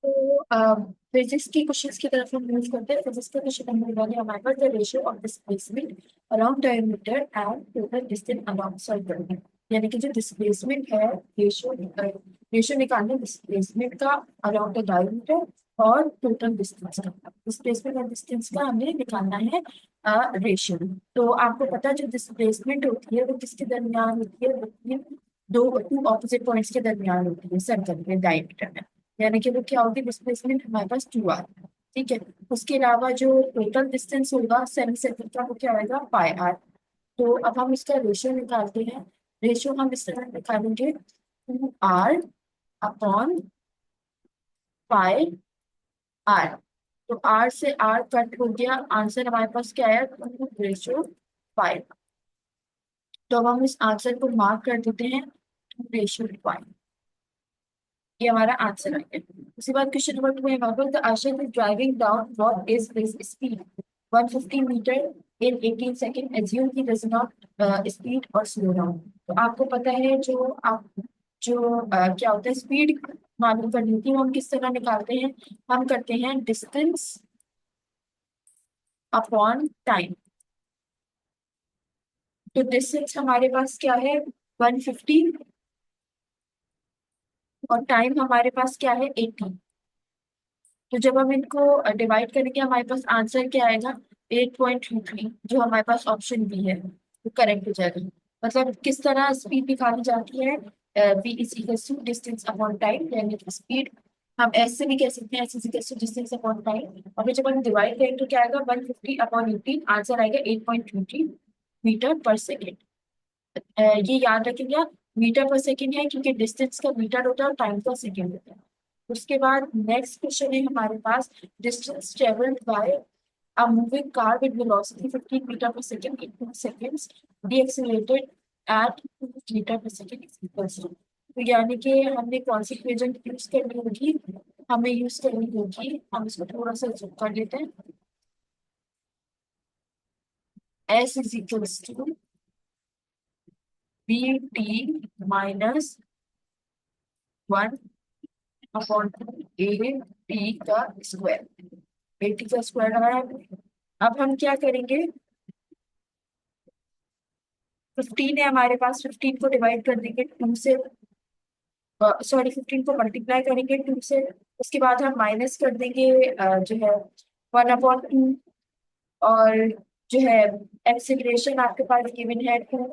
तो फिजिक्स की क्वेश्चंस की तरफ हम मूव करते हैं। फिजिक्स का क्वेश्चन नंबर 1 है हमारे पास, the ratio of displacement around diameter and total distance around circle. यानी कि जो डिस्प्लेसमेंट है, रेशियो रेशियो निकालना डिस्प्लेसमेंट का अराउंड द डायमीटर और टोटल डिस्टेंस का। डिस्प्लेसमेंट और डिस्टेंस का हमें निकालना है रेशियो। तो आपको पता है जो डिस्प्लेसमेंट होती है वो किसके दरमियान होती है, दो टू ऑपोजिट पॉइंट्स के दरमियान होती है सर्कल के डायमीटर में। यानी कि वो क्या होगी, डिस्प्लेसमेंट हमारे पास 2r। ठीक है। उसके अलावा जो टोटल डिस्टेंस होगा सेमी सर्कल का वो क्या आएगा, पाई आर। तो अब हम इसका रेशियो निकालते हैं। रेशियो हम इस तरह निकालेंगे, 2r अपॉन पाई आर। तो आर से आर कट हो गया, आंसर हमारे पास क्या है, 2:5। तो अब हम इस आंसर को मार्क कर देते हैं 2:5। ये हमारा आंसर आ गया। उसके बाद क्वेश्चन नंबर 2 है हमारे पास, the Asha is driving down what is his speed 150 meter in 18 second, assume he does not speed or slow down. तो आपको पता है क्या होता है, स्पीड मालूम करनी होती है, हम किस तरह निकालते हैं, हम करते हैं डिस्टेंस अपॉन टाइम। तो डिस्टेंस हमारे पास क्या है, 150, और टाइम हमारे पास क्या है, 80। तो जब हम इनको डिवाइड करेंगे हमारे पास आंसर क्या आएगा, 8.23, जो हमारे पास ऑप्शन बी है वो करेक्ट हो जाएगा। मतलब किस तरह स्पीड निकाली जाती है, v is equal to distance upon time, यानी कि स्पीड हम ऐसे भी कह सकते हैं, s is equal to distance upon time. और फिर जब हम डिवाइड करेंगे तो क्या आएगा, 150 अपॉन 18, आंसर आएगा 8.23 मीटर पर सेकेंड। ये याद रखेंगे आप, मीटर पर सेकेंड है क्योंकि डिस्टेंस का मीटर होता है और टाइम का सेकेंड होता है। उसके बाद नेक्स्ट क्वेश्चन है हमारे पास, distance travelled by a moving car with velocity 15 meter per second in 2 seconds deaccelerated at 2 meter per second is equals to। तो यानी कि हमने कौन सी इक्वेशन यूज करनी होगी, हमें यूज करनी होगी, हम इसको थोड़ा सा जूम कर लेते हैं, s is equals to v t minus 1 upon a t का स्क्वायर। ए टी का स्क्वायर लगाया हमने। अब हम क्या करेंगे, 15 है हमारे पास, 15 को डिवाइड कर देंगे 2 से, सॉरी 15 को मल्टीप्लाई करेंगे 2 से। उसके बाद हम माइनस कर देंगे जो है 1/2, और जो है एक्सीलरेशन आपके पास गिवन है 2,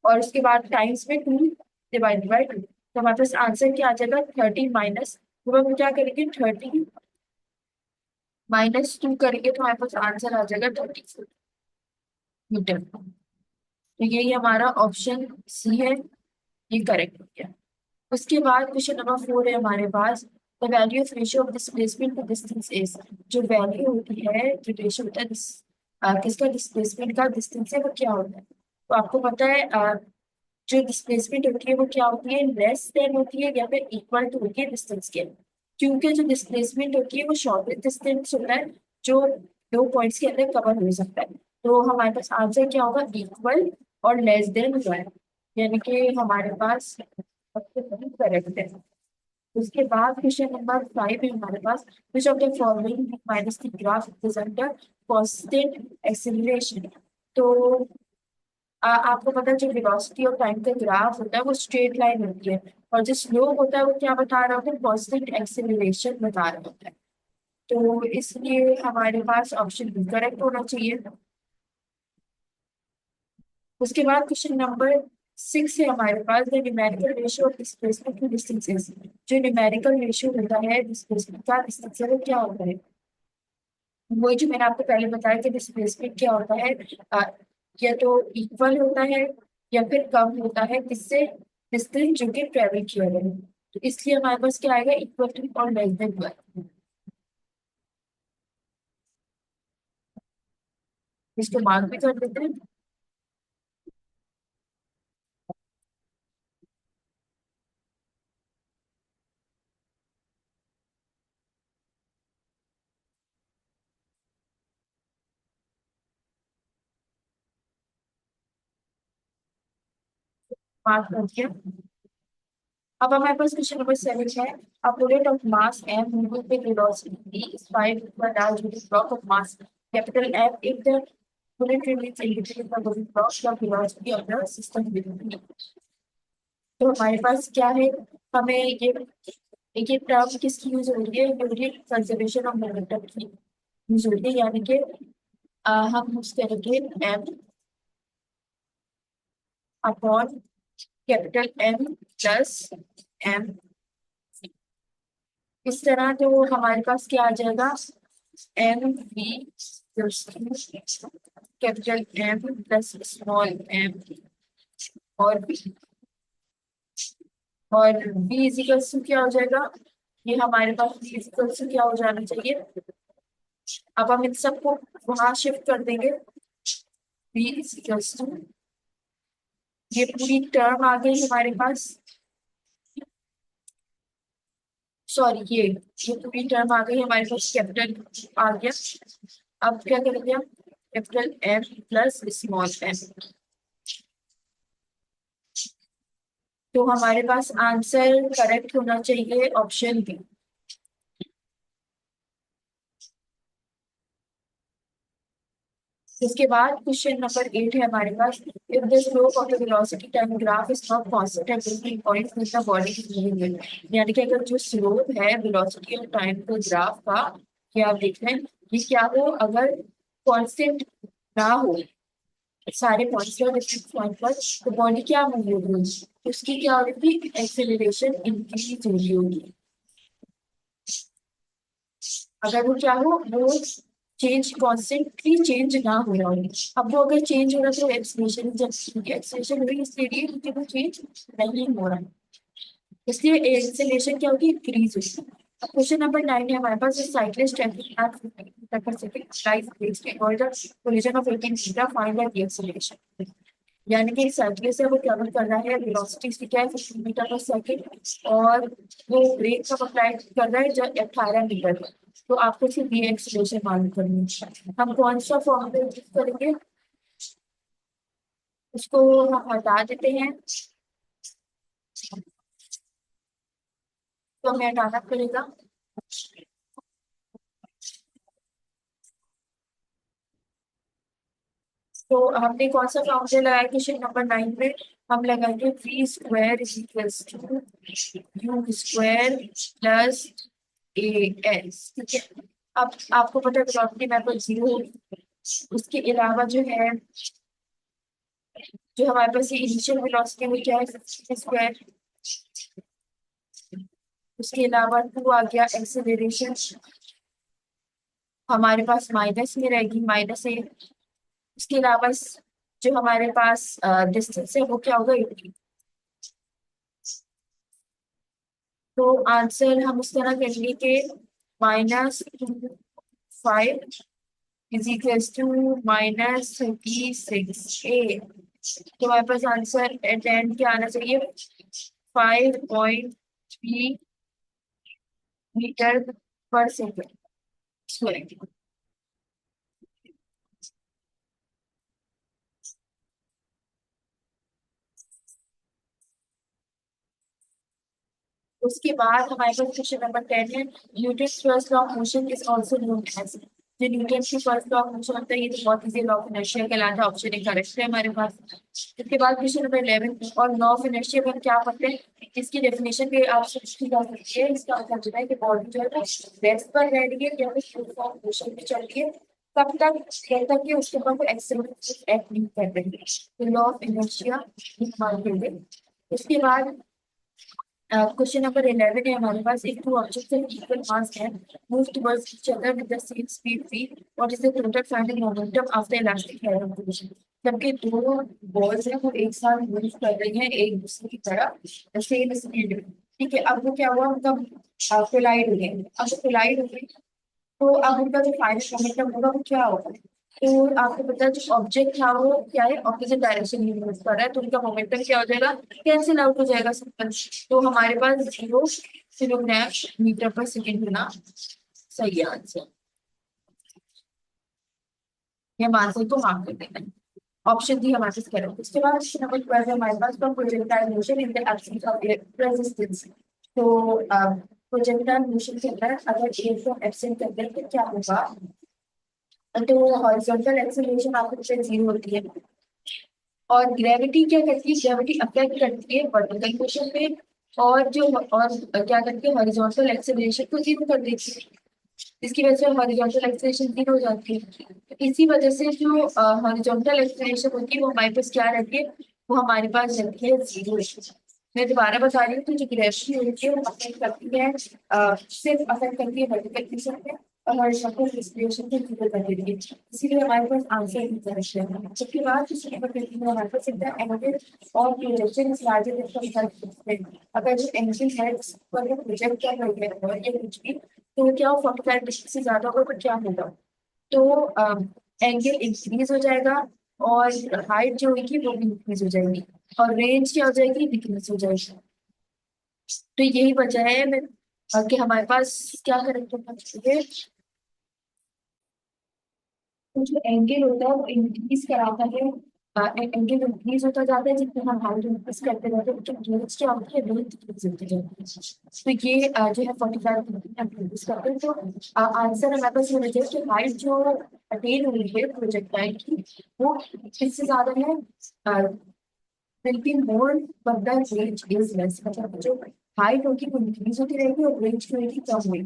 और उसके बाद टाइम्स में 2 डिवाइड बाई 2। तो हमारे पास आंसर क्या आ जाएगा, 30 माइनस, तो हम क्या करेंगे 30 - 2 करेंगे तो हमारे पास आंसर आ जाएगा 30 मीटर। तो यही हमारा ऑप्शन सी है, ये करेक्ट हो गया। उसके बाद क्वेश्चन नंबर 4 है हमारे पास, the value of ratio of displacement to distance is. जो वैल्यू होती है, जो रेशियो होता है किसका, डिस्प्लेसमेंट का डिस्टेंस है वो क्या होता है। तो आपको पता है जो डिस्प्लेसमेंट होती है वो क्या होती है, लेस देन होती है या फिर इक्वल टू होती है डिस्टेंस के। क्योंकि जो डिस्प्लेसमेंट होती है वो शॉर्टेस्ट डिस्टेंस होता है जो दो पॉइंट्स के अंदर कवर हो सकता है। तो हमारे पास आंसर क्या होगा, इक्वल और लेस देन हुआ है, यानी कि हमारे पास करेक्ट है। उसके बाद क्वेश्चन नंबर 5 है हमारे पास, which of the following minus the graph represent constant acceleration. तो आपको पता है जो वेलोसिटी और टाइम का ग्राफ होता है वो स्ट्रेट लाइन होती है, और जो स्लोप होता है वो क्या बता रहा होता है, कांस्टेंट एक्सीलरेशन बता रहा होता है। तो इसलिए हमारे पास ऑप्शन बी करेक्ट होना चाहिए। उसके बाद क्वेश्चन नंबर 6 है हमारे पास, the numerical ratio of displacement to distances. जो न्यूमेरिकल रेशियो होता है डिस्प्लेसमेंट का डिस्टेंस है वो क्या होता है, वही जो मैंने आपको पहले बताया कि डिस्प्लेसमेंट क्या होता है, अ, या तो इक्वल होता है या फिर कम होता है किससे, डिस्टेंस जो कि ट्रेवल किया गया है। तो इसलिए हमारे पास क्या आएगा, इक्वल टू और लेस देन 1। इसको मार्क भी कर देते हैं। मार्क कर दिया। अब हमारे पास क्वेश्चन नंबर 7 है, a bullet of mass m moving with velocity v is fired by large with a block of mass capital M. If the bullet remains individual in the moving block, the velocity of the system will be। तो हमारे पास क्या है, हमें ये term किसकी use हो रही है, ये हो रही है कंजर्वेशन ऑफ मोमेंटम की यूज हो रही है, यानी कि हम यूज करेंगे m upon capital M plus m। इस तरह तो हमारे पास क्या आ जाएगा, m v capital M plus small m और v, और v इजिकल्स टू क्या हो जाएगा, ये हमारे पास v इजिकल्स टू क्या हो जाना चाहिए। अब हम इन सबको वहां शिफ्ट कर देंगे, v इजिकल्स टू, ये पूरी टर्म आ गई हमारे पास, सॉरी ये पूरी टर्म आ गई हमारे पास, कैपिटल आ गया। अब क्या करेंगे हम, capital M plus small m। तो हमारे पास आंसर करेक्ट होना चाहिए ऑप्शन बी। इसके बाद क्वेश्चन नंबर 8 है हमारे पास, if the slope of the velocity time graph is not constant at different points in the body is moving, यानी कि अगर जो स्लोप है वेलोसिटी और टाइम के ग्राफ का, ये आप देख रहे हैं, ये क्या हो, अगर कांस्टेंट ना हो सारे पॉइंट्स पर डिफरेंट पॉइंट पर, तो बॉडी क्या मूव होगी, उसकी क्या होगी, एक्सेलरेशन इंक्रीज हो रही होगी। अगर वो क्या हो, वो चेंज कॉन्स्टेंटली चेंज ना हो रहा हो, अब वो अगर चेंज हो रहा है तो एक्सेलरेशन, जब एक्सेलरेशन हो रही है इसलिए क्योंकि वो चेंज नहीं हो रहा है, इसलिए एक्सेलरेशन क्या होगी, इंक्रीज होगी। अब क्वेश्चन नंबर 9 है हमारे पास, साइक्लिस्ट ट्रैवलिंग एट 50 मीटर पर second lies based avoid the collision of 18 metre, find the acceleration. यानी कि साइक्लिस्ट है वो ट्रेवल कर रहा है, वेलोसिटी इसकी क्या है 15 मीटर पर सेकंड, और वो ब्रेक कब अप्लाई कर रहा है, जब 18 मीटर पर। तो आपको सिर्फ ये एक्सेलरेशन मालूम करनी है। हम कौन सा फॉर्मूला यूज करेंगे, उसको हम हटा देते हैं, तो हमें हटाना पड़ेगा। तो हमने कौन सा फॉर्मूला लगाया क्वेश्चन नंबर 9 में, हम लगाएंगे v square is equals to u square plus a s, ठीक है। अब आपको पता है वेलोसिटी मैप पर जीरो होगी, उसके अलावा जो है, जो हमारे पास ये इनिशियल वेलोसिटी वो क्या है, स्क्वायर, उसके अलावा टू आ गया एक्सेलरेशन, हमारे पास माइनस में रहेगी माइनस ए, उसके अलावा जो हमारे पास डिस्टेंस है वो क्या होगा 80। तो आंसर हम उस तरह करेंगे कि -5 इज इक्वल्स टू -36a। तो हमारे पास आंसर एट एंड क्या आना चाहिए, 5.3 मीटर पर सेकेंड स्क्वायर। उसके बाद हमारे पास क्वेश्चन नंबर 10 है, Newton's first law of motion is also known as, जो न्यूटन की फर्स्ट लॉ ऑफ मोशन होता है ये तो बहुत इजी, लॉ ऑफ इनर्शिया कहलाता है, ऑप्शन एक करेक्ट है हमारे पास। इसके बाद क्वेश्चन नंबर 11, और लॉ ऑफ इनर्शिया में क्या पढ़ते हैं, इसकी डेफिनेशन भी आप समझी जा सकती है। इसका मतलब होता है कि बॉडी जो है वो रेस्ट पर रह रही है या फिर फुल फॉर्म मोशन में चल रही है, तब तक जब तक कि उसके ऊपर कोई एक्सेलरेशन एक्ट नहीं कर रही है, तो लॉ ऑफ इनर्शिया मान लेंगे। उसके बाद क्वेश्चन नंबर 11 है हमारे पास, एक two objects of equal mass can move towards each other with the same speed v, what is the total final momentum after elastic hair rotation. जबकि दो बॉल्स हैं वो एक साथ मूव कर रही हैं एक दूसरे की तरफ सेम स्पीड में, ठीक है। अब वो क्या हुआ, उनका कोलाइड हो गया, अब वो कोलाइड हो गई, तो अब उनका जो फाइनल मोमेंटम होगा वो क्या होगा, तो आपको पता है जो ऑब्जेक्ट था वो क्या है, ऑपोजिट डायरेक्शन में मूव कर रहा है, तो उनका मोमेंटम क्या हो जाएगा, कैंसिल आउट हो जाएगा सिंपल। तो हमारे पास 0 मीटर पर सेकेंड होना सही है आंसर, ये हम आंसर को मार्क कर देंगे। ऑप्शन डी हमारे पास करेक्ट। उसके बाद क्वेश्चन नंबर 12 हमारे पास from projectile motion in the absence of resistance. तो प्रोजेक्टाइल मोशन के अंदर अगर एयर को एब्सेंट कर दें तो क्या होगा? तो हॉरिजॉन्टल एक्सेलरेशन आपको पता है 0 होती है, और ग्रेविटी क्या करती है? ग्रेविटी अफेक्ट करती है वर्टिकल मोशन पे, और क्या करती है? हॉरिजॉन्टल एक्सेलरेशन को 0 कर देती है। इसकी वजह से हॉरिजॉन्टल एक्सेलरेशन 0 हो जाती है। तो इसी वजह से जो हॉरिजॉन्टल एक्सेलरेशन होती है वो हमारे पास क्या रहती है? वो हमारे पास रहती है 0। मैं दोबारा बता रही हूँ कि जो ग्रेविटी होती है वो अफेक्ट करती है, सिर्फ अफेक्ट करती है वर्टिकल मोशन पे, और हॉरिजॉन्टल एक्सेलरेशन को 0 कर देती है। इसीलिए हमारे पास आंसर ही करेक्ट है। उसके बाद क्वेश्चन नंबर 13 में हमारे पास एकदम एंगल और projection is larger than the circle. अगर जो एंगल है उस पर प्रोजेक्ट कर रही है और ये कुछ भी, तो क्या 45 डिग्री से ज्यादा होगा तो क्या होगा? तो एंगल इंक्रीज हो जाएगा, और हाइट जो होगी वो भी इंक्रीज हो जाएगी, और रेंज क्या हो जाएगी? डिक्रीज हो जाएगी। तो यही वजह है कि हमारे पास क्या करेक्ट होना चाहिए? तो जो एंगल होता है वो इंक्रीज कराता है, एंगल इंक्रीज होता जाता है जितना हम हाइट इंक्रीज करते रहते हैं, तो रेंज क्या होती है? रेंज डिक्रीज होती जाती है। तो ये जो है 45 हम इंक्रीज करते हैं। तो आंसर हमारे पास ये बचे कि हाइट जो अटेन हुई है प्रोजेक्टाइल की वो किससे ज्यादा है? Will be more, but the range is less. मतलब जो हाइट होगी वो इंक्रीज होती रहेगी और रेंज जो होगी कम होगी।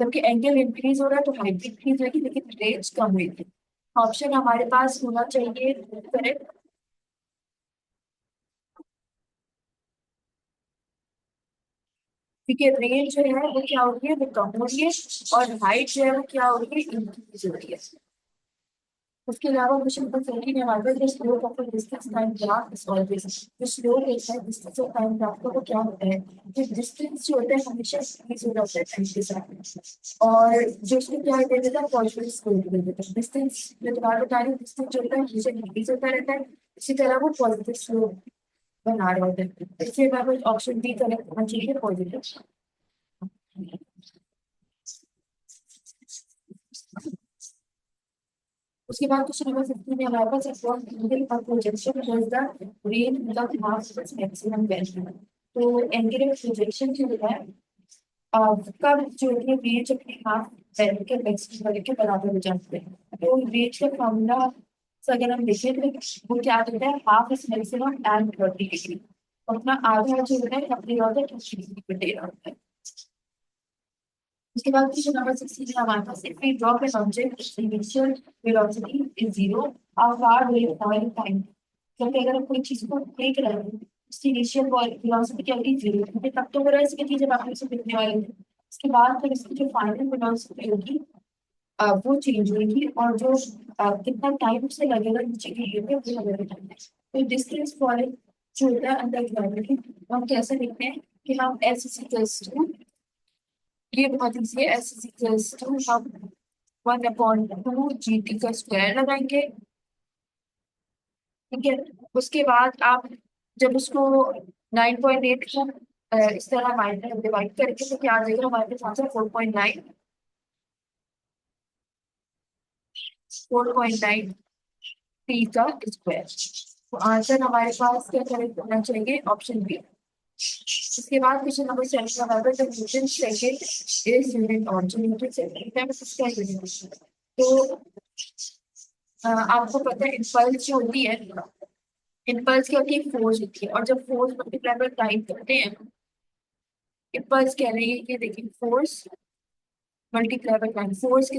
जबकि एंगल इंक्रीज हो रहा है तो हाइट भी इंक्रीज होगी लेकिन रेंज कम होगी। ऑप्शन हमारे पास होना चाहिए करेक्ट, क्योंकि रेंज जो है वो क्या हो रही है? वो कम हो रही है, और हाइट जो है वो क्या हो रही है? इंक्रीज हो रही है। उसके अलावा क्वेश्चन नंबर 14 है हमारे पास, जो slope of distance time graph is always. जो स्लोप होता है डिस्टेंस और टाइम ग्राफ का वो क्या होता है? जो डिस्टेंस जो होता है हमेशा इंक्रीज हो जाता है टाइम के साथ, और जो उसको क्या दे देता है? पॉजिटिव स्लोप दे देता है। डिस्टेंस मैं दोबारा बता रही हूँ, डिस्टेंस जो होता है हमेशा इंक्रीज होता रहता है, इसी तरह वो पॉजिटिव स्लोप बना रहे होते हैं। इसलिए हमारे पास ऑप्शन डी करेक्ट होना चाहिए, पॉजिटिव। उसके बाद क्वेश्चन नंबर 15 में हमारे पास एक और एंगल और projection is the range without half it's maximum value. तो एंगल और प्रोजेक्शन जो है कब जो है रेंज अपने हाफ वैल्यू के मैक्सिमम वैल्यू के बराबर हो जाते हैं। तो रेंज का फॉर्मूला से अगर हम देखें तो वो क्या होता है? Half is maximum and 30 degree. अपना आधा जो है अपने ऑर्डर 30 डिग्री पे दे रहा है। उसके बाद क्वेश्चन नंबर 16 है हमारे पास, if we drop an object its initial velocity is 0, how far will it fall in time? क्योंकि अगर हम कोई चीज को देख रहे हैं उसकी इनिशियल वेलोसिटी क्या होगी? 0 होगी। तब तो हो रहा है इसकी चीज जब आप इसे देखने वाले थे। उसके बाद फिर इसकी जो फाइनल वेलोसिटी होगी वो चेंज होगी, और जो कितना टाइम से लगेगा नीचे गिरने में वो लगेगा टाइम। तो डिस्टेंस फॉलोइंग जो होता है अंडर ग्रेविटी, हम कैसे लिखते हैं कि हम एस इज इक्वल्स टू, ये बहुत इजी है, एस इज इक्वल्स टू हम 1/2 जी टी का स्क्वायर लगाएंगे। ठीक है। उसके बाद आप जब उसको 9.8 को इस तरह माइनस डिवाइड करके तो क्या आ जाएगा हमारे पास आंसर? 4.9 टी का स्क्वायर। तो आंसर हमारे पास क्या करेक्ट होना चाहिए? Option B. इसके बाद क्वेश्चन नंबर 7 का है, the Newton second is unit of, जो न्यूटन सेकंड है वो किसका यूनिट है? तो आपको पता है इम्पल्स जो होती है, इम्पल्स क्या होती है? फोर्स होती है, और जब फोर्स मल्टीप्लाई बाय टाइम करते हैं, इम्पल्स कह रही है कि देखिए force multiply by time. Force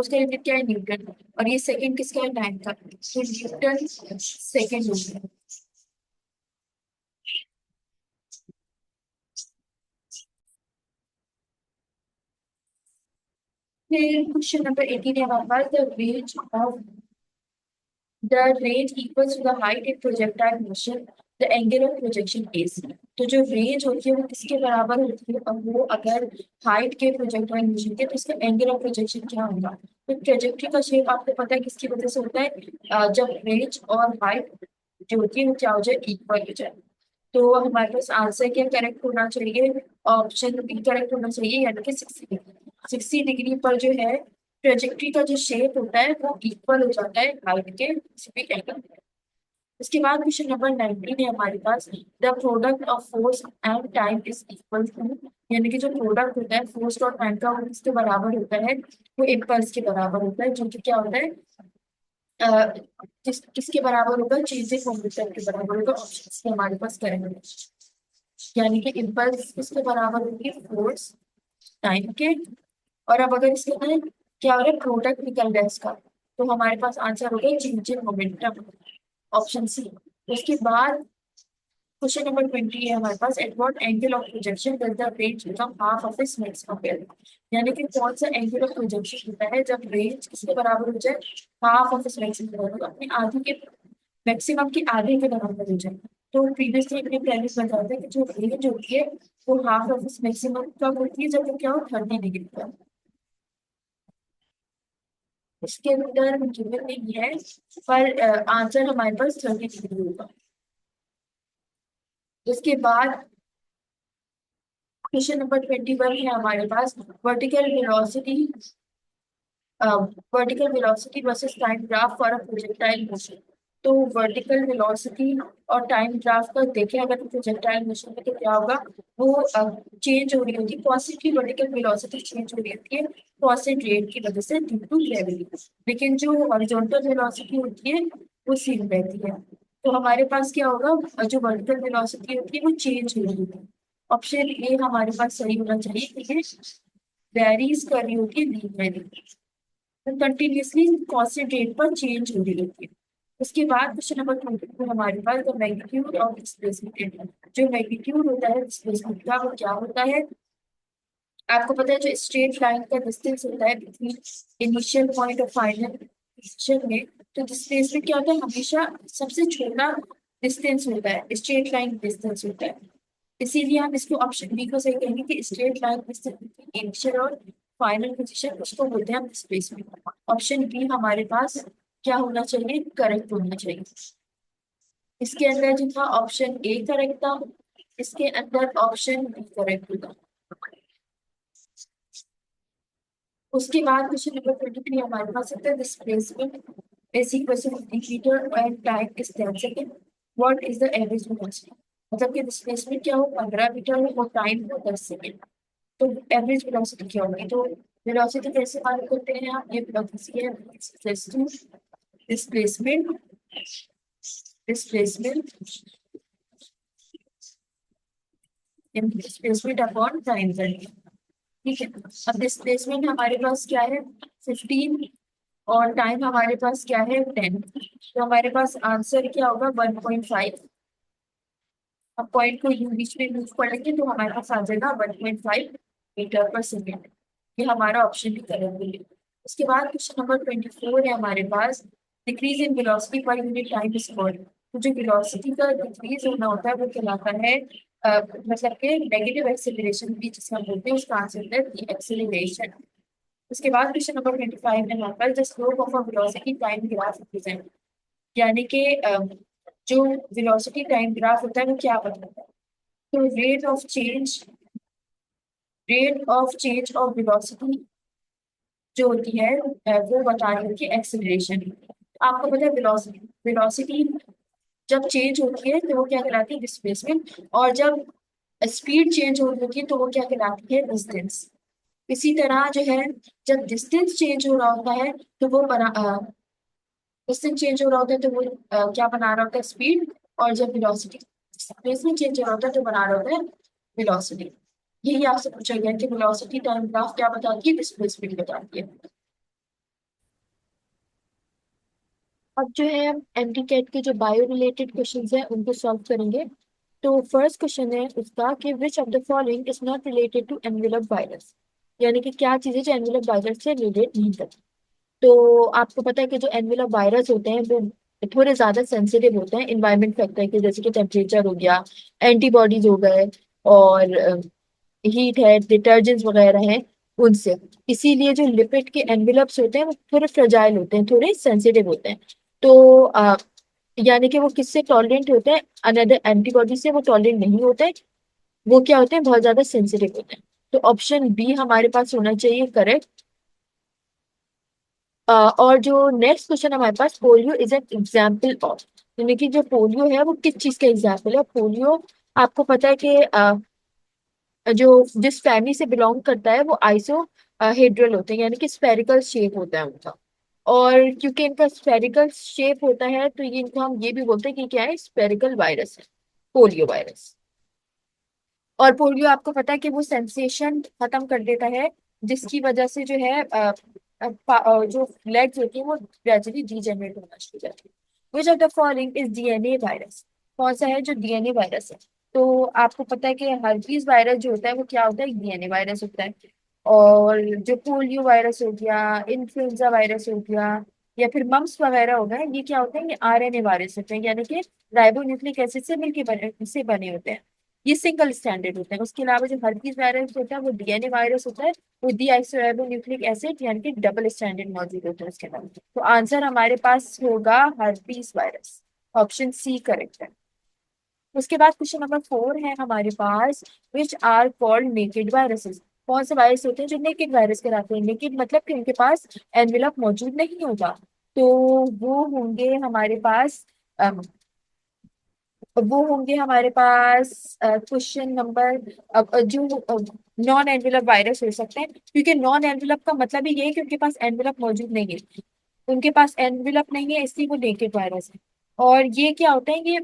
का यूनिट क्या है? न्यूटन। और ये सेकंड किसका है? टाइम का, तो न्यूटन सेकंड हो गया। फिर क्वेश्चन नंबर 18 है हमारे पास, the range equals to the height in projectile motion, the angle of projection is। तो जो रेंज होती है वो किसके बराबर होती है? और वो अगर हाइट के प्रोजेक्टाइल मोशन के, तो इसका एंगल ऑफ प्रोजेक्शन क्या होगा? तो ट्रेजेक्टरी का शेप आपको पता है किसकी वजह से होता है? जब रेंज और हाइट जो होती है वो क्या हो जाए? इक्वल हो जाए। तो हमारे पास आंसर क्या करेक्ट होना चाहिए? ऑप्शन बी करेक्ट होना चाहिए, यानी कि 60 डिग्री। 60 डिग्री पर जो है ट्रेजेक्ट्री का जो शेप होता है वो इक्वल हो जाता है हाइट के किसी भी एंगल। उसके बाद क्वेश्चन नंबर 19 है हमारे पास, the product of force and time is equal to, यानी कि जो प्रोडक्ट होता है फोर्स और टाइम का वो किसके बराबर होता है, वो इम्पल्स के बराबर होता है, जो कि क्या होता है अ, किसके बराबर होगा, चेंजिंग मोमेंटम के बराबर होगा। ऑप्शन हमारे पास करेंगे, यानी कि इम्पल्स किसके बराबर होगी, फोर्स टाइम के। और अब अगर इसके अंदर क्या हो रहा है, प्रोडक्ट निकल रहा है इसका, तो हमारे पास आंसर होगा चेंजिंग मोमेंटम, ऑप्शन सी। उसके बाद क्वेश्चन नंबर 20 है हमारे पास, at what angle of projection does the range become half of its maximum value, यानी कि कौन सा एंगल ऑफ प्रोजेक्शन होता है जब रेंज किसके बराबर हो जाए, half of its maximum value, अपने आधे के मैक्सिमम के आधे के बराबर हो जाए। तो प्रीवियसली हमने पहले बताया था कि जो रेंज होती है वो हाफ ऑफ इट्स मैक्सिमम कब होती है, जब वो क्या हो 30 डिग्री का। इसके अंदर गिवन नहीं है, पर आंसर हमारे पास 30 डिग्री होगा। उसके बाद क्वेश्चन नंबर 21 है हमारे पास, vertical velocity vertical velocity versus time graph for a projectile motion. तो वर्टिकल वेलोसिटी और टाइम ग्राफ का देखें अगर प्रोजेक्टाइल मोशन में, तो क्या होगा, वो चेंज हो रही होगी, कांस्टेंट वर्टिकल वेलोसिटी चेंज हो रही होती है कांस्टेंट रेट की वजह से ड्यू टू ग्रेविटी, लेकिन जो हॉरिजॉन्टल वेलोसिटी होती है वो सेम रहती है। तो हमारे पास क्या होगा, जो वर्टिकल वेलोसिटी होती है वो चेंज हो रही है। ऑप्शन ए हमारे पास सही होना चाहिए, ठीक है, वेरीज कर रही होती है लीनियरली, कंटिन्यूसली कांस्टेंट रेट पर चेंज हो रही होती है। उसके बाद क्वेश्चन नंबर 22 हमारे पास, द मैग्नीट्यूड ऑफ डिस्प्लेसमेंट, जो मैग्नीट्यूड होता है डिस्प्लेसमेंट का वो क्या होता है, आपको पता है जो स्ट्रेट लाइन का डिस्टेंस होता है बिटवीन इनिशियल पॉइंट और फाइनल पोजीशन में, तो डिस्प्लेसमेंट क्या होता है, हमेशा सबसे छोटा डिस्टेंस होता है, स्ट्रेट लाइन डिस्टेंस होता है। इसीलिए हम इसको ऑप्शन बी को सही कहेंगे कि straight line distance between initial और फाइनल पोजीशन, उसको बोलते हैं हम डिस्प्लेसमेंट। ऑप्शन बी हमारे पास क्या होना चाहिए, करेक्ट होना चाहिए। इसके अंदर जो था ऑप्शन ए करेक्ट था, इसके अंदर ऑप्शन बी करेक्ट होगा। उसके बाद क्वेश्चन नंबर 23 हमारे पास होता है, displacement is equal to metre and time is 10 second, what is the average velocity, मतलब कि डिस्प्लेसमेंट क्या हो 15 मीटर हो और टाइम हो 10 सेकंड, तो एवरेज वेलोसिटी क्या होगी। तो वेलोसिटी कैसे मालूम करते हैं आप, ये वेलोसिटी है displacement displacement displacement upon time करनी, ठीक है। अब डिस्प्लेसमेंट हमारे पास क्या है 15 और टाइम हमारे पास क्या है 10, तो हमारे पास आंसर क्या होगा 1.5। अब पॉइंट को यू बीच में मूव करेंगे तो हमारे पास आ जाएगा 1.5 मीटर पर सेकेंड, ये हमारा ऑप्शन भी करेक्ट है। उसके बाद क्वेश्चन नंबर 24 है हमारे पास, decrease in velocity per unit time is called, तो जो वेलोसिटी का डिक्रीज होना होता है वो कहलाता है मतलब कि नेगेटिव एक्सेलरेशन भी जिसे हम बोलते हैं, उसका आंसर है एक्सेलरेशन। उसके बाद क्वेश्चन नंबर 25 में हमारे पास, the slope of a velocity time graph represent, यानी कि जो वेलोसिटी टाइम ग्राफ होता है वो क्या बताता है, तो rate of change of velocity जो होती है वो बता रही होती है एक्सेलरेशन। आपको पता है वेलोसिटी वेलोसिटी जब चेंज होती है तो वो क्या कहलाती है, डिस्प्लेसमेंट, और जब स्पीड चेंज हो रही होती है तो वो क्या कहलाती है, डिस्टेंस। इसी तरह जो है, जब डिस्टेंस चेंज हो रहा होता है तो वो डिस्टेंस चेंज हो रहा होता है तो वो क्या बना रहा होता है, स्पीड, और जब वेलोसिटी डिस्प्लेसमेंट चेंज हो रहा होता है तो बना रहा होता है वेलोसिटी। यही आपसे पूछा गया कि वेलोसिटी टाइम ग्राफ क्या बताती है, डिस्प्लेसमेंट बताती है। अब जो है हम एमडी कैट के जो बायो रिलेटेड क्वेश्चंस हैं उनको सॉल्व करेंगे। तो फर्स्ट क्वेश्चन है उसका कि which of the following is not related to envelope virus, यानी कि क्या चीजें जो एनवेलप वायरस से रिलेट नहीं करती। तो आपको पता है कि जो एनवेलप वायरस होते हैं वो थोड़े ज्यादा सेंसिटिव होते हैं इन्वायरमेंट फैक्टर के, जैसे कि टेम्परेचर हो गया, एंटीबॉडीज हो गए, और हीट है, डिटर्जेंट्स वगैरह हैं उनसे। इसीलिए जो लिपिड के एनवेलप्स होते हैं वो थोड़े फ्रेजाइल होते हैं, थोड़े सेंसिटिव होते हैं। तो यानी कि वो किससे टॉलरेंट होते हैं, अनदर एंटीबॉडी से वो टॉलरेंट नहीं होते, वो क्या होते हैं, बहुत ज्यादा सेंसिटिव होते हैं। तो ऑप्शन बी हमारे पास होना चाहिए करेक्ट। और जो नेक्स्ट क्वेश्चन हमारे पास, polio is an example of, यानी कि जो पोलियो है वो किस चीज का एग्जाम्पल है। पोलियो आपको पता है कि जो जिस फैमिली से बिलोंग करता है वो आइसो हेड्रल होते हैं, यानी कि स्फेरिकल शेप होता है उनका। और क्योंकि इनका स्फेरिकल शेप होता है तो ये इनको हम ये भी बोलते हैं कि क्या है, स्फेरिकल वायरस है, पोलियो वायरस। और पोलियो आपको पता है कि वो सेंसेशन खत्म कर देता है, जिसकी वजह से जो है जो लेग्स होती है वो ग्रेजुअली डीजेनरेट होना शुरू हो जाती है। विच of the following is DNA virus, कौन सा है जो डीएनए वायरस है। तो आपको पता है कि हर्पीज वायरस जो होता है वो क्या होता है, डीएनए वायरस होता है। और जो पोलियो वायरस हो गया, इन्फ्लुएंजा वायरस हो गया, या फिर मम्स वगैरह हो गए, ये क्या होते हैं, ये आरएनए वायरस होते हैं, यानी कि राइबोन्यूक्लिक एसिड से मिलके बने होते हैं। ये सिंगल स्टैंडर्ड होते हैं। उसके अलावा जो हर्पीज वायरस होता है वो डीएनए वायरस होता है, वो डीआइसोराइबोन्यूक्लिक एसिड यानी कि डबल स्टैंडर्ड मौजूद होता है उसके अंदर। तो आंसर हमारे पास होगा herpes virus, option C correct है। उसके बाद क्वेश्चन नंबर 4 है हमारे पास, which are called naked viruses, कौन से वायरस होते हैं जो नेकेड वायरस कहलाते हैं। नेकेड मतलब कि उनके पास एनवेलप मौजूद नहीं होगा। तो वो होंगे हमारे पास वो होंगे हमारे पास क्वेश्चन नंबर, जो नॉन एनवेलप वायरस हो सकते हैं, क्योंकि नॉन एनवेलप का मतलब ही ये है कि उनके पास एनवेलप मौजूद नहीं है। उनके पास एनवेलप नहीं है इसलिए वो नेकेड वायरस है। और ये क्या होता है, ये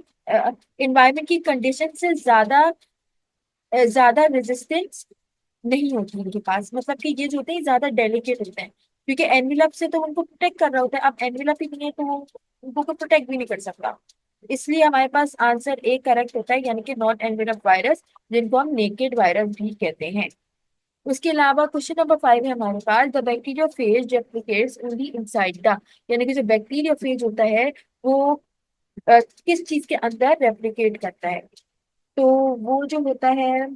इन्वायरमेंट की कंडीशन से ज्यादा रेजिस्टेंस नहीं होती इनके पास, मतलब कि ये जो होते हैं ज्यादा डेलिकेट होते हैं, क्योंकि एनवेलप से तो उनको प्रोटेक्ट कर रहा होता है, अब एनवेलप ही नहीं है तो वो उनको को प्रोटेक्ट भी नहीं कर सकता। इसलिए हमारे पास आंसर ए करेक्ट होता है, यानी कि नॉन एनवेलप वायरस, जिनको हम नेकेड वायरस भी कहते हैं। उसके अलावा क्वेश्चन नंबर 5 है हमारे पास, the bacteria phage replicates only inside the, यानी कि जो बैक्टीरिया फेज होता है वो किस चीज के अंदर रेप्लिकेट करता है। तो वो जो होता है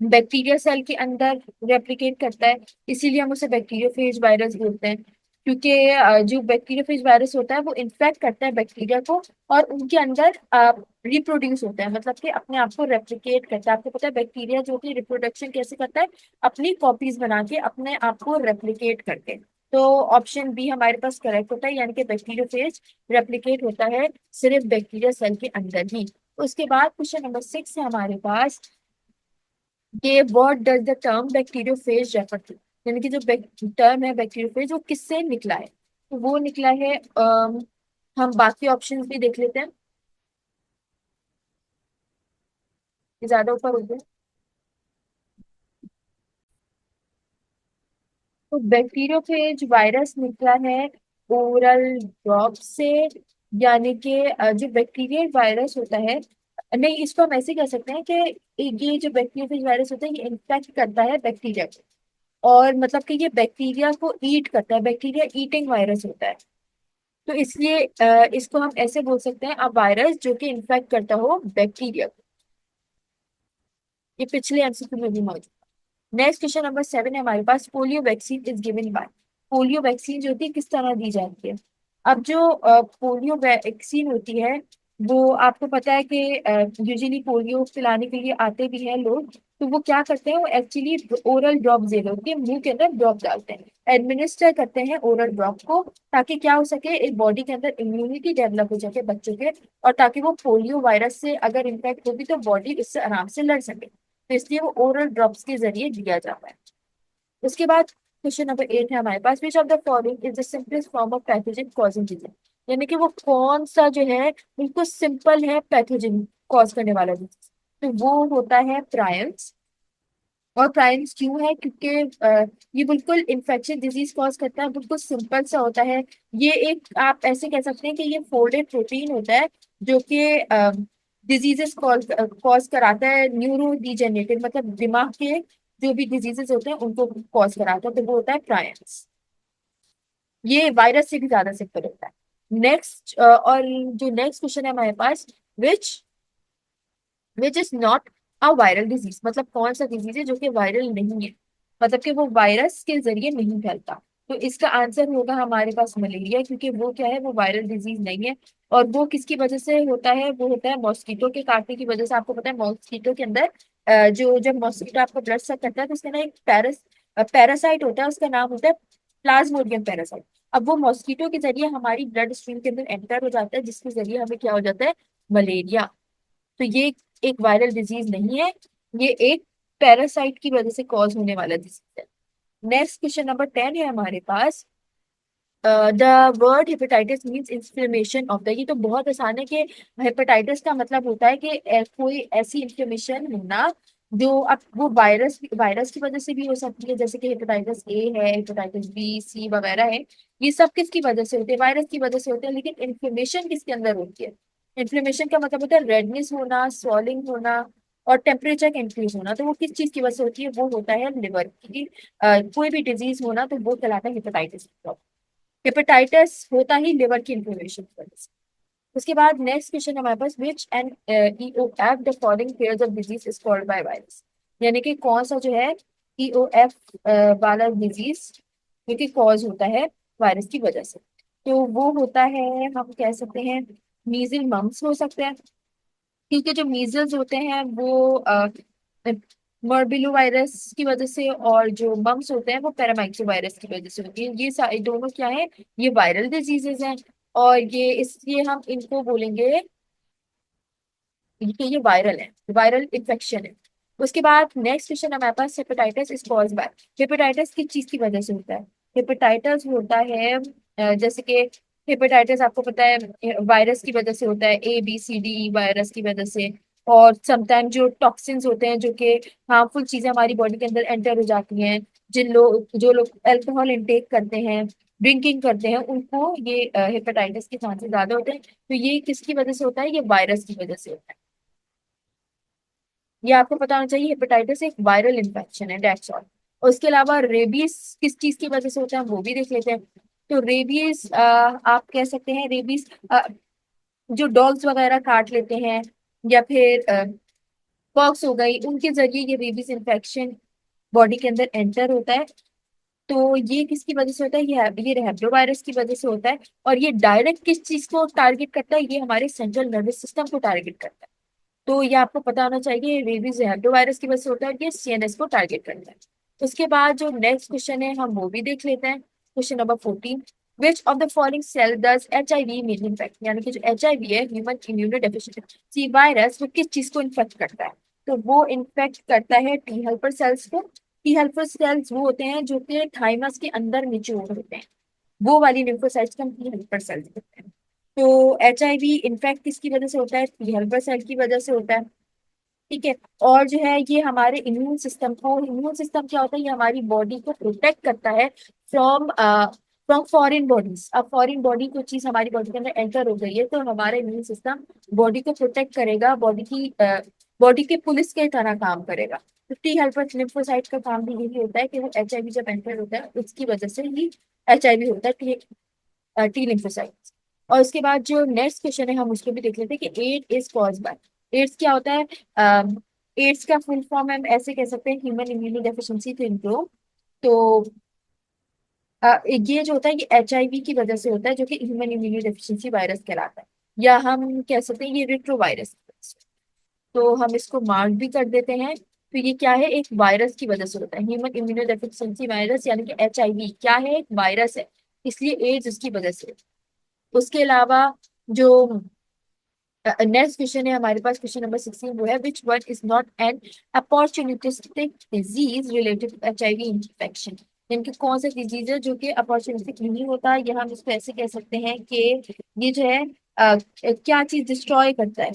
बैक्टीरिया सेल के अंदर रेप्लिकेट करता है, इसीलिए हम उसे बैक्टीरियोफेज वायरस बोलते हैं। क्योंकि जो बैक्टीरियोफेज वायरस होता है वो इन्फेक्ट करता है बैक्टीरिया को, और उनके अंदर रिप्रोड्यूस होता है, मतलब कि अपने आप को रेप्लिकेट करता है। आपको पता है बैक्टीरिया जो कि रिप्रोडक्शन कैसे करता है, अपनी कॉपीज बना के अपने आप को रेप्लिकेट करके। तो ऑप्शन बी हमारे पास करेक्ट होता है, यानी कि बैक्टीरियोफेज रेप्लिकेट होता है सिर्फ बैक्टीरिया सेल के अंदर ही। उसके बाद क्वेश्चन नंबर 6 है हमारे पास, ये what does the term bacteriophage refer to, यानी कि जो टर्म है बैक्टीरियोफेज वो किससे निकला है। तो वो निकला है हम बाकी ऑप्शंस भी देख लेते हैं, ये ज्यादा ऊपर हो गया। तो बैक्टीरियोफेज वायरस निकला है ओरल ड्रॉप से, यानी कि जो बैक्टीरियल वायरस होता है, नहीं इसको हम ऐसे कह सकते हैं कि ये जो बैक्टीरियोफेज वायरस होता है ये इन्फेक्ट करता है बैक्टीरिया को, और मतलब कि ये बैक्टीरिया को ईट करता है, बैक्टीरिया ईटिंग वायरस होता है। तो इसलिए इसको हम ऐसे बोल सकते हैं, अब वायरस जो कि इन्फेक्ट करता हो बैक्टीरिया को। ये पिछले एमसीक्यू में भी मौजूद। नेक्स्ट क्वेश्चन नंबर 7 है हमारे पास, polio vaccine is given by, polio vaccine जो होती है किस तरह दी जाती है। अब जो पोलियो वैक्सीन होती है वो आपको पता है कि यूजुअली पोलियो पिलाने के लिए आते भी हैं लोग, तो वो क्या करते हैं, वो एक्चुअली ओरल ड्रॉप दे के मुंह के अंदर ड्रॉप डालते हैं, एडमिनिस्टर करते हैं ओरल ड्रॉप को, ताकि क्या हो सके, एक बॉडी के अंदर इम्यूनिटी डेवलप हो जाए बच्चों के, और ताकि वो पोलियो वायरस से अगर इन्फेक्ट होगी तो बॉडी उससे आराम से लड़ सके, तो इसलिए वो ओरल ड्रॉप्स के जरिए दिया जाता है। उसके बाद क्वेश्चन नंबर 8 है हमारे पास, which of the following is the simplest form of pathogen causing disease, यानी कि वो कौन सा जो है बिल्कुल सिंपल है पैथोजन कॉज करने वाला डिजीज। तो वो होता है प्रायल्स। और प्रायल्स क्यों है, क्योंकि ये बिल्कुल इन्फेक्शन डिजीज कॉज करता है, बिल्कुल सिंपल सा होता है। ये एक आप ऐसे कह सकते हैं कि ये फोल्डेड प्रोटीन होता है जो कि डिजीजेस कॉज कराता है, न्यूरो डिजेनरेटिव मतलब दिमाग के जो भी डिजीजेस होते हैं उनको कॉज कराता है, तो वो होता है प्रायल्स। ये वायरस से भी ज्यादा सिंपल होता है। नेक्स्ट और जो नेक्स्ट क्वेश्चन है हमारे पास, which which is not a viral disease, मतलब कौन सा डिजीज है जो कि वायरल नहीं है, मतलब कि वो वायरस के जरिए नहीं फैलता। तो इसका आंसर होगा हमारे पास मलेरिया, क्योंकि वो क्या है, वो वायरल डिजीज नहीं है। और वो किसकी वजह से होता है, वो होता है मॉस्किटो के काटने की वजह से। आपको पता है मॉस्किटो के अंदर जो जब मॉस्किटो आपको ब्लड सक करता है तो उसके अंदर एक पैरासाइट होता है, उसका नाम होता है प्लाज्मोडियम पैरासाइट। अब वो मॉस्किटो के जरिए हमारी ब्लड स्ट्रीम के अंदर एंटर हो जाता है, जिसके जरिए हमें क्या हो जाता है, मलेरिया। तो ये एक वायरल डिजीज नहीं है, ये एक पैरासाइट की वजह से कॉज होने वाला डिजीज है। नेक्स्ट क्वेश्चन नंबर 10 है हमारे पास। The word hepatitis means inflammation of the, ये तो बहुत आसान है कि हेपेटाइटिस का मतलब होता है कि कोई ऐसी इन्फ्लेमेशन होना जो, अब वो वायरस की वजह से भी हो सकती है, जैसे कि हेपेटाइटिस ए है, हेपेटाइटिस बी सी वगैरह है। ये सब किसकी वजह से होते हैं, वायरस की वजह से होते हैं। लेकिन इन्फ्लेमेशन किसके अंदर होती है, इन्फ्लेमेशन का मतलब होता है रेडनेस होना, स्वॉलिंग होना और टेम्परेचर इंक्रीज होना। तो वो किस चीज की वजह से होती है, वो होता है लिवर की। कोई भी डिजीज होना तो वो कहलाता है हेपेटाइटिस। हेपेटाइटिस होता ही लिवर की इन्फ्लेमेशन की वजह से। उसके बाद नेक्स्ट क्वेश्चन हमारे पास, which and EOF the following pairs of disease is called by virus, यानी कि कौन सा जो है ईओएफ वाला डिजीज जो कि कॉज होता है वायरस की वजह से, तो वो होता है, हम कह सकते हैं मीजल मम्स हो सकते हैं, क्योंकि जो मीजल्स होते हैं वो मॉर्बिलो वायरस की वजह से, और जो मम्स होते हैं वो पैरामाइक्सो वायरस की वजह से होती है। ये सारे दोनों क्या है, ये वायरल डिजीजेज हैं, और ये इसलिए हम इनको बोलेंगे कि ये वायरल है, वायरल इन्फेक्शन है। उसके बाद नेक्स्ट क्वेश्चन हमारे पास, hepatitis is cause by, hepatitis किस चीज की वजह से होता है, हेपेटाइटिस होता है जैसे कि हेपेटाइटिस आपको पता है वायरस की वजह से होता है, ABCD वायरस की वजह से। और समटाइम जो टॉक्सिन्स होते हैं, जो कि हार्मफुल चीजें हमारी बॉडी के अंदर एंटर हो जाती हैं, जो लोग अल्कोहल इंटेक करते हैं, ड्रिंकिंग करते हैं, उनको ये हेपेटाइटिस के चांसेस ज्यादा होते हैं। तो ये किसकी वजह से होता है, ये वायरस की वजह से होता है। ये आपको पता होना चाहिए, हेपेटाइटिस एक वायरल इन्फेक्शन है, डेट्स ऑल। उसके अलावा रेबीज किस चीज की वजह से होता है, वो भी देख लेते हैं। तो रेबीज आप कह सकते हैं, रेबीज जो डॉग्स वगैरह काट लेते हैं, या फिर पॉक्स हो गई, उनके जरिए ये रेबीज इन्फेक्शन बॉडी के अंदर एंटर होता है। तो ये किसकी वजह से होता है, ये रेहब्रो वायरस की वजह से होता है। और ये डायरेक्ट किस चीज को टारगेट करता है, ये हमारे सेंट्रल नर्वस सिस्टम को टारगेट करता है। तो ये आपको पता होना चाहिए, रेबीज हेप्टो वायरस की वजह से होता है, ये CNS को टारगेट करता है। उसके बाद जो नेक्स्ट क्वेश्चन है हम वो भी देख लेते हैं, question number 14। Which of the following cell does HIV mainly infect, यानी कि जो HIV है, ह्यूमन इम्यूनो डेफिशिएंसी वायरस, वो किस चीज को इन्फेक्ट करता है, तो वो इन्फेक्ट करता है टी हेल्पर सेल्स को। टी हेल्पर सेल्स वो होते हैं जो कि थाइमस के अंदर मेच्योर होते हैं, वो वाली लिम्फोसाइट्स को हम टी हेल्पर सेल्स कहते हैं। तो HIV इन्फेक्ट किसकी वजह से होता है, टी हेल्पर सेल की वजह से होता है। ठीक है। और जो है ये हमारे इम्यून सिस्टम को, इम्यून सिस्टम क्या होता है, ये हमारी बॉडी को प्रोटेक्ट करता है फ्रॉम फ्रॉम फॉरेन बॉडीज। अब फॉरेन बॉडी कोई चीज हमारी बॉडी के अंदर एंटर हो गई है, तो हमारा इम्यून सिस्टम बॉडी को प्रोटेक्ट करेगा, बॉडी के पुलिस के तरह काम करेगा। तो टी हेल्पर लिम्फोसाइट का काम भी यही होता है कि वो HIV जब एंटर होता है, उसकी वजह से ही HIV होता है, टी लिम्फोसाइट्स। और उसके बाद जो नेक्स्ट क्वेश्चन है हम उसको भी देख लेते हैं कि AIDS is cause by, AIDS क्या होता है। एड्स का फुल फॉर्म हम ऐसे कह सकते हैं, ह्यूमन इम्यूनो डेफिशिएंसी सिंड्रोम। तो ये जो होता है, ये HIV की वजह से होता है, जो कि ह्यूमन इम्यूनो डेफिशिएंसी वायरस कहलाता है, या हम कह सकते हैं ये रिट्रो वायरस। तो हम इसको मार्क भी कर देते हैं। तो ये क्या है, एक वायरस की वजह से होता है, ह्यूमन इम्यूनो डेफिशिएंसी वायरस, यानी कि HIV क्या है, एक वायरस है, इसलिए एड्स उसकी वजह से। उसके अलावा जो नेक्स्ट क्वेश्चन है हमारे पास, क्वेश्चन नंबर 16, वो है which one is not an opportunistic disease related to HIV infection, यानी कि कौन सा डिजीज है जो कि अपॉर्चुनिस्टिक नहीं होता, या हम इसको ऐसे कह सकते हैं कि ये जो है क्या चीज डिस्ट्रॉय करता है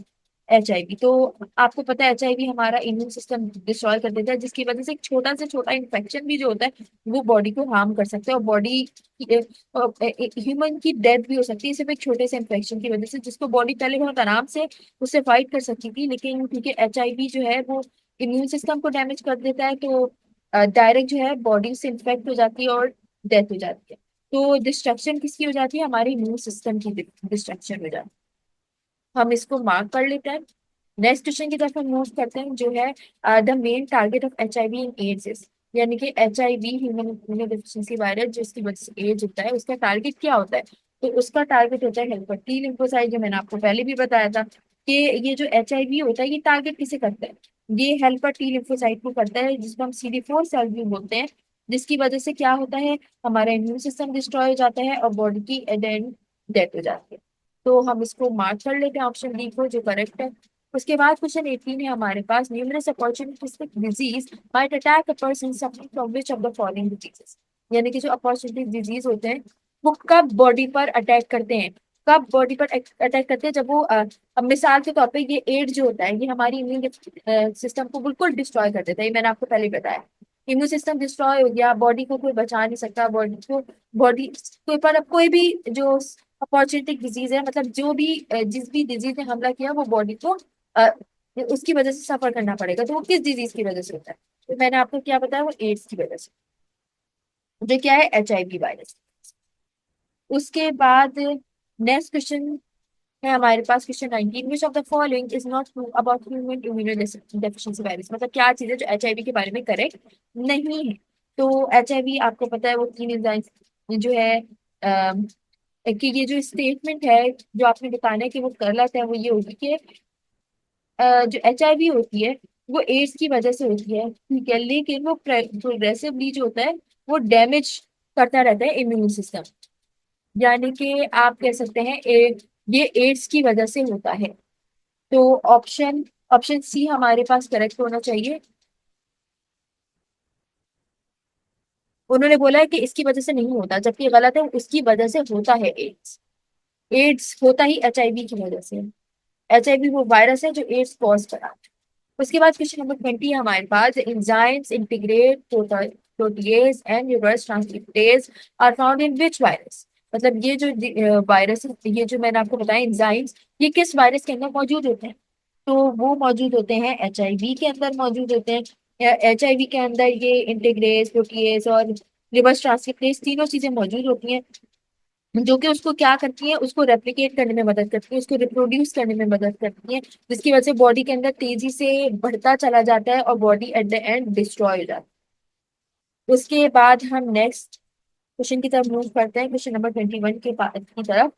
HIV। तो आपको पता है HIV हमारा इम्यून सिस्टम डिस्ट्रॉय कर देता है, जिसकी वजह से एक छोटा से छोटा इन्फेक्शन भी जो होता है वो बॉडी को हार्म कर सकता है, और बॉडी ह्यूमन की डेथ भी हो सकती है सिर्फ एक छोटे से इन्फेक्शन की वजह से, जिसको बॉडी पहले बहुत आराम से उससे फाइट कर सकती थी, लेकिन क्योंकि HIV जो है वो इम्यून सिस्टम को डैमेज कर देता है, तो डायरेक्ट जो है बॉडी से इन्फेक्ट हो जाती है और डेथ हो जाती है। तो डिस्ट्रक्शन किसकी हो जाती है, हमारे इम्यून सिस्टम की डिस्ट्रक्शन हो जाती है। हम इसको मार्क कर लेते हैं। नेक्स्ट क्वेश्चन की तरफ हम मूव करते हैं, जो है the main target of HIV in AIDS, यानी कि HIV ह्यूमन इम्यूनोडेफिशिएंसी वायरस जिसकी वजह से एड्स होता है, उसका टारगेट क्या होता है, तो उसका टारगेट होता है हेल्पर टी लिम्फोसाइट, जो मैंने आपको पहले भी बताया था कि ये जो HIV होता है, ये टारगेट किसे करता है, ये हेल्पर टी लिम्फोसाइट को करता है, जिसको हम CD4 सेल भी बोलते हैं। जिसकी वजह से क्या होता है, हमारा इम्यून सिस्टम डिस्ट्रॉय हो जाता है और बॉडी की एट एंड डेथ हो जाती है। तो हम इसको मार्क कर लेते हैं ऑप्शन डी को, जो करेक्ट है। उसके बाद क्वेश्चन 18 है हमारे पास, numerous opportunistic disease might attack a person suffering from which of the following diseases. यानी कि जो अपॉर्चुनिटिक डिजीज होते हैं वो कब बॉडी पर अटैक करते हैं, कब बॉडी पर अटैक करते हैं, जब वो अब मिसाल के तौर पे ये एड्स जो होता है ये हमारी इम्यून सिस्टम को बिल्कुल डिस्ट्रॉय कर देता है, ये मैंने आपको पहले ही बताया। इम्यून सिस्टम डिस्ट्रॉय हो गया, बॉडी को कोई बचा नहीं सकता, बॉडी कोई पर अब कोई भी जो अपॉर्चुनिटिक डिजीज है, मतलब जो भी जिस भी डिजीज ने हमला किया वो बॉडी को अ, उसकी वजह से सफर करना पड़ेगा। तो वो किस डिजीज की वजह से होता है, तो मैंने आपको क्या बताया, वो एड्स की वजह से, जो क्या है HIV वायरस। उसके बाद नेक्स्ट क्वेश्चन है हमारे पास, question 19, which of the following is not true about human immunodeficiency virus. मतलब क्या चीज है जो HIV के बारे में करेक्ट नहीं है। तो HIV आपको पता है वो तीन एंजाइम जो है कि ये जो स्टेटमेंट है जो आपने बताना है कि वो गलत है, वो ये होगी कि जो HIV होती है वो एड्स की वजह से होती है, ठीक है, लेकिन वो प्रोग्रेसिवली जो होता है वो डैमेज करता रहता है इम्यून सिस्टम। यानी कि आप कह सकते हैं ये एड्स की वजह से होता है। तो ऑप्शन ऑप्शन सी हमारे पास करेक्ट होना चाहिए। उन्होंने बोला है कि इसकी वजह से नहीं होता, जबकि गलत है, उसकी वजह से होता है एड्स। एड्स होता ही HIV की वजह से। HIV वो वायरस है जो एड्स कॉज करा। उसके बाद क्वेश्चन नंबर 20 है हमारे पास, enzymes integrase protease and reverse transcriptase are found in which virus. मतलब ये जो वायरस, ये जो मैंने आपको बताया एंजाइम्स, ये किस वायरस के अंदर मौजूद होते हैं। तो वो मौजूद होते हैं HIV के अंदर मौजूद होते हैं। HIV के अंदर ये इंटीग्रेज प्रोटीएज और रिवर्स ट्रांसक्रिप्टेज तीनों चीजें मौजूद होती हैं, जो कि उसको क्या करती है, उसको रेप्लिकेट करने में मदद करती है, उसको रिप्रोड्यूस करने में मदद करती है, जिसकी वजह से बॉडी के अंदर तेजी से बढ़ता चला जाता है और body at the end destroy हो जाती है। उसके बाद हम नेक्स्ट क्वेश्चन की तरफ मूव करते हैं, क्वेश्चन नंबर 21 की तरफ।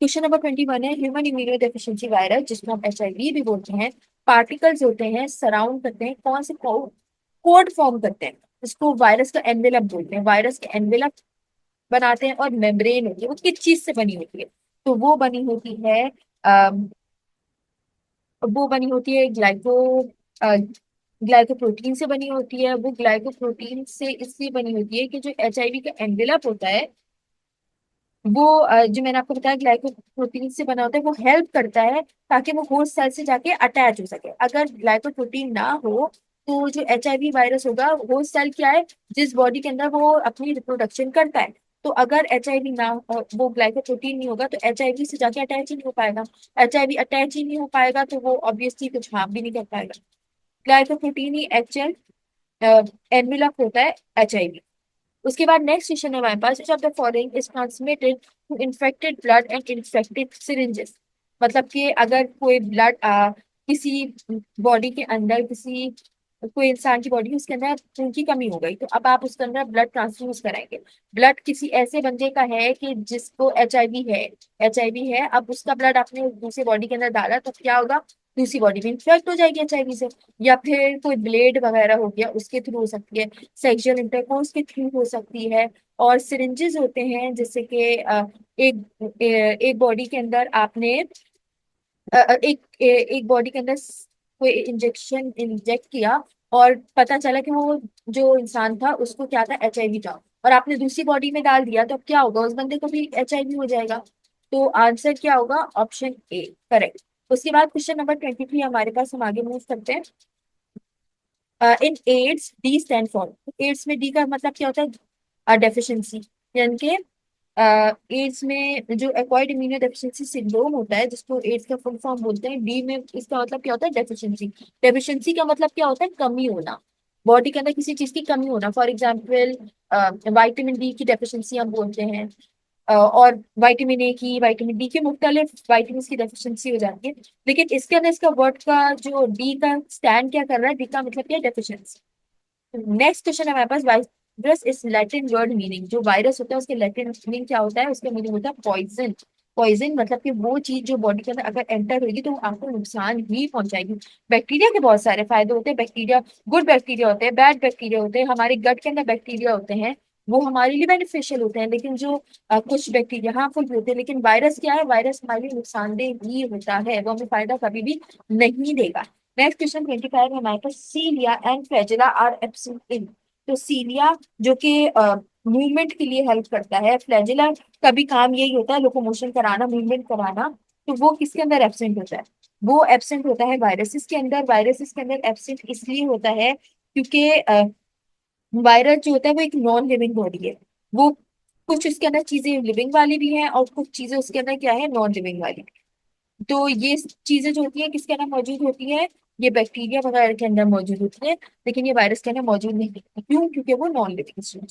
क्वेश्चन नंबर 21 है, ह्यूमन इम्यूनो डेफिशिएंसी वायरस, जिसको हम HIV भी बोलते हैं, पार्टिकल्स होते हैं, सराउंड करते हैं कौन से कोड फॉर्म करते हैं, इसको वायरस का एनवेलप बोलते हैं, वायरस के एनवेलप बनाते हैं, और मेम्ब्रेन होती है वो किस चीज से बनी होती है, तो वो बनी होती है अम, वो बनी होती है ग्लाइकोप्रोटीन से बनी होती है। वो ग्लाइकोप्रोटीन से इसलिए बनी होती है कि जो HIV का एनवेलप होता है वो जो मैंने आपको बताया ग्लाइकोप्रोटीन से बना होता है, वो हेल्प करता है ताकि वो होस्ट सेल से जाके अटैच हो सके। अगर ग्लाइकोप्रोटीन ना हो तो जो HIV वायरस होगा, होस्ट सेल क्या है, जिस बॉडी के अंदर वो अपनी रिप्रोडक्शन करता है, तो अगर HIV ना वो ग्लाइकोप्रोटीन नहीं होगा तो HIV से जाके अटैच ही नहीं हो पाएगा। HIV अटैच ही नहीं हो पाएगा तो वो ऑब्वियसली कुछ हार्म भी नहीं कर पाएगा। ग्लाइकोप्रोटीन ही एक्चुअल एनवेलप होता है HIV। उसके बाद नेक्स्ट क्वेश्चन है हमारे पास, which of the following is transmitted to infected blood and infected syringes। मतलब कि अगर कोई ब्लड किसी बॉडी के अंदर, किसी कोई इंसान की बॉडी उसके अंदर खून की कमी हो गई, तो अब आप उसके अंदर ब्लड ट्रांसफ्यूज कराएंगे। ब्लड किसी ऐसे बंदे का है कि जिसको एच आई वी है, अब उसका ब्लड आपने दूसरी बॉडी के अंदर डाला तो क्या होगा, दूसरी बॉडी में इन्फेक्ट हो जाएगी HIV से। या फिर कोई ब्लेड वगैरह हो गया उसके थ्रू हो सकती है, सेक्सुअल इंटरकोर्स के थ्रू हो सकती है। और सिरिंजेस होते हैं जैसे कि एक बॉडी के अंदर आपने एक बॉडी के अंदर कोई इंजेक्शन इंजेक्ट किया और पता चला कि वो जो इंसान था उसको क्या था, HIV था, और आपने दूसरी बॉडी में डाल दिया, तो अब क्या होगा, उस बंदे को भी HIV हो जाएगा। तो आंसर क्या होगा, ऑप्शन ए करेक्ट। उसके बाद क्वेश्चन नंबर 23 हमारे पास, हम आगे मूव करते हैं। In AIDS D stand for, AIDS में डी का मतलब क्या होता है, डेफिशिएंसी। यानी कि एड्स में जो एक्वायर्ड इम्यूनो डेफिशिएंसी सिंड्रोम होता है, जिसको एड्स का फुल फॉर्म बोलते हैं, डी में इसका मतलब क्या होता है, डेफिशिएंसी। डेफिशिएंसी का मतलब क्या होता है, कमी होना, बॉडी के अंदर किसी चीज की कमी होना। फॉर एग्जाम्पल विटामिन डी की डेफिशिएंसी हम बोलते हैं, और विटामिन ए की, विटामिन डी की, मुख्तलिफ विटामिन की डेफिशिएंसी हो जाती है। लेकिन इसके अंदर इसका वर्ड का जो डी का स्टैंड क्या कर रहा है, डी का मतलब क्या है, डेफिशिएंसी। नेक्स्ट क्वेश्चन है हमारे पास, virus is Latin word meaning. जो वायरस होता है उसके लैटिन मीनिंग क्या होता है, उसका मीनिंग होता है पॉइजन। पॉइजन मतलब कि वो चीज जो बॉडी के अंदर अगर एंटर होगी तो वो आपको नुकसान ही पहुंचाएगी। बैक्टीरिया के बहुत सारे फायदे होते हैं। बैक्टीरिया, गुड बैक्टीरिया होते हैं, बैड बैक्टीरिया होते हैं। हमारे गट के अंदर बैक्टीरिया होते हैं, वो हमारे लिए बेनिफिशियल होते हैं, लेकिन जो कुछ बैक्टीरिया हार्मफुल भी होते हैं। लेकिन वायरस क्या है, वायरस हमारे लिए नुकसानदेह ही होता है, वो हमें फायदा कभी भी नहीं देगा। नेक्स्ट क्वेश्चन 25 में हमारे पास, cilia and flagella are absent in. तो सीलिया जो कि मूवमेंट के लिए हेल्प करता है, फ्लैजेला का भी काम यही होता है, लोकोमोशन कराना, मूवमेंट कराना। तो वो किसके अंदर एब्सेंट होता है? वो एब्सेंट होता है वायरसेस के अंदर। वायरसेस के अंदर एब्सेंट इसलिए होता है क्योंकि वायरस जो होता है वो एक नॉन लिविंग बॉडी है। वो कुछ उसके अंदर चीजें लिविंग वाली भी हैं और कुछ चीजें उसके अंदर क्या है, नॉन लिविंग वाली। तो ये चीजें जो होती है किसके अंदर मौजूद होती है, ये बैक्टीरिया वगैरह के अंदर मौजूद होती है, लेकिन ये वायरस के अंदर मौजूद नहीं होती। क्यों? क्योंकि वो नॉन लिविंग।